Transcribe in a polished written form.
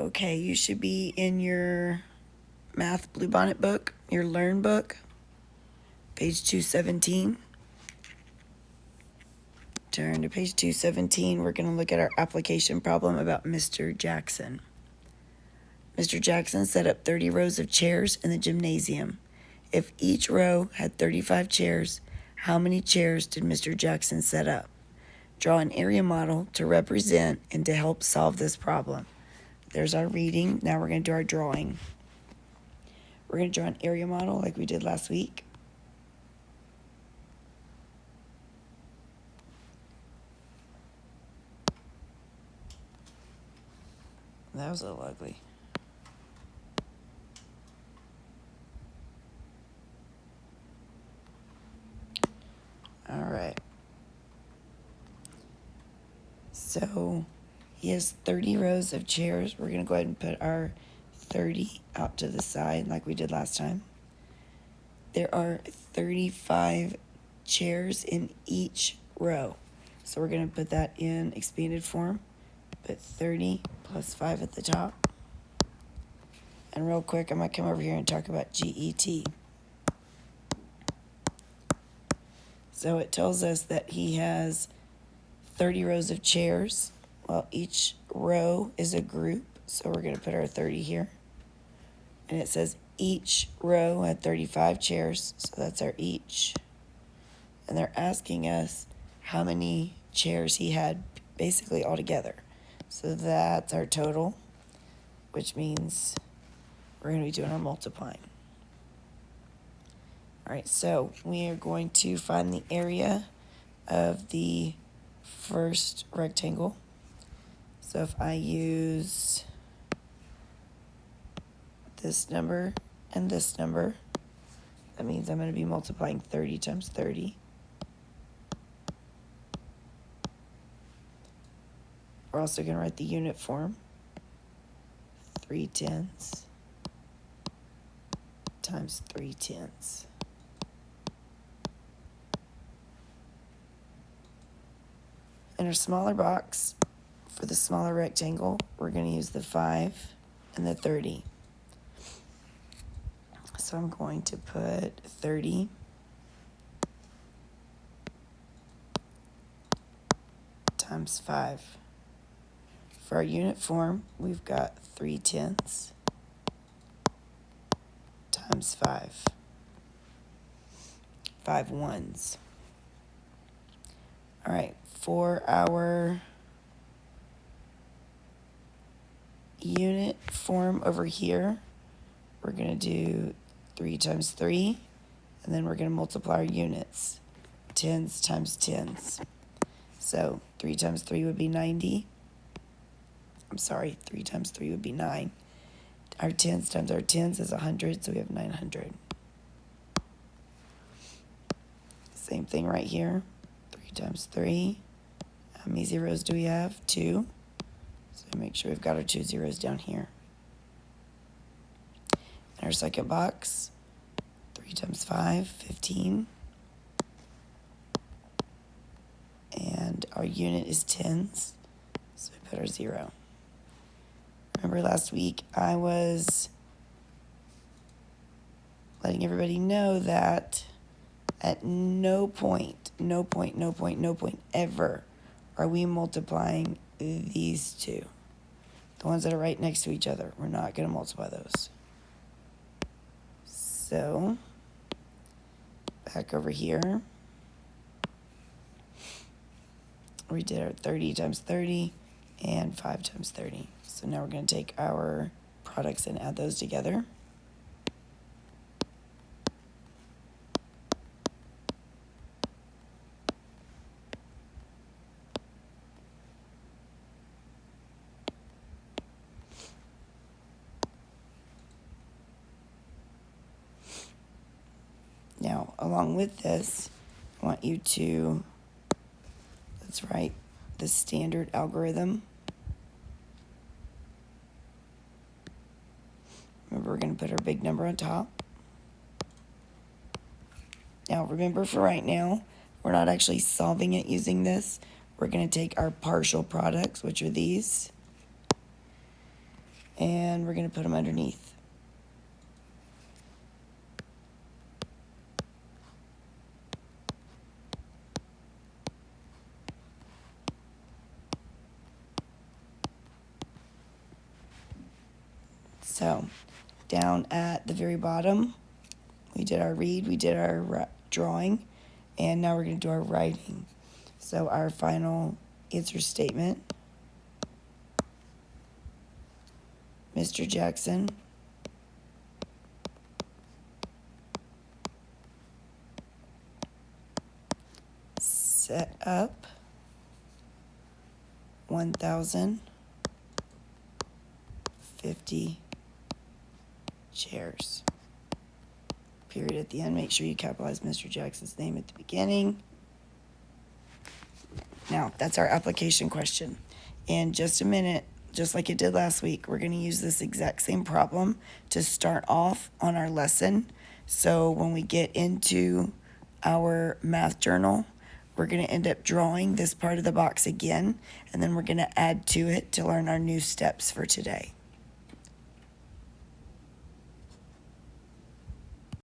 Okay, you should be in your Math Bluebonnet book, your Learn book, page 217. Turn to page 217. We're going to look at our application problem about Mr. Jackson. Mr. Jackson set up 30 rows of chairs in the gymnasium. If each row had 35 chairs, how many chairs did Mr. Jackson set up? Draw an area model to represent and to help solve this problem. There's our reading. Now we're going to do our drawing. We're going to draw an area model like we did last week. That was a little ugly. All right. So he has 30 rows of chairs. We're going to go ahead and put our 30 out to the side like we did last time. There are 35 chairs in each row. So we're going to put that in expanded form. Put 30 plus 5 at the top. And real quick, I might come over here and talk about GET. So it tells us that he has 30 rows of chairs. Well, each row is a group, so we're going to put our 30 here. And it says each row had 35 chairs, so that's our each. And they're asking us how many chairs he had basically all together. So that's our total, which means we're going to be doing our multiplying. All right, so we are going to find the area of the first rectangle. So if I use this number and this number, that means I'm going to be multiplying 30 times 30. We're also going to write the unit form. 3/10 times 3/10. In our smaller box, for the smaller rectangle, we're going to use the 5 and the 30. So I'm going to put 30 times 5. For our unit form, we've got 3/10 times 5. 5 ones. All right, for our unit form over here, we're going to do 3 times 3, and then we're going to multiply our units. Tens times tens. So 3 times 3 would be 90. I'm sorry, 3 times 3 would be 9. Our tens times our tens is 100, so we have 900. Same thing right here. 3 times 3. How many zeros do we have? 2. So make sure we've got our 2 zeros down here. In our second box, 3 times 5, 15. And our unit is tens, so we put our 0. Remember last week I was letting everybody know that at no point ever are we multiplying these two. The ones that are right next to each other. We're not going to multiply those. So, back over here, we did our 30 times 30 and 5 times 30. So now we're going to take our products and add those together. Now, along with this, I want you to, let's write the standard algorithm. Remember, we're going to put our big number on top. Now, remember, for right now, we're not actually solving it using this. We're going to take our partial products, which are these, and we're going to put them underneath. So down at the very bottom, we did our read, we did our drawing, and now we're going to do our writing. So our final answer statement: Mr. Jackson set up 1,050 chairs. Period at the end. Make sure you capitalize Mr. Jackson's name at the beginning. Now, that's our application question. In just a minute, just like it did last week, we're going to use this exact same problem to start off on our lesson. So when we get into our math journal, we're going to end up drawing this part of the box again, and then we're going to add to it to learn our new steps for today.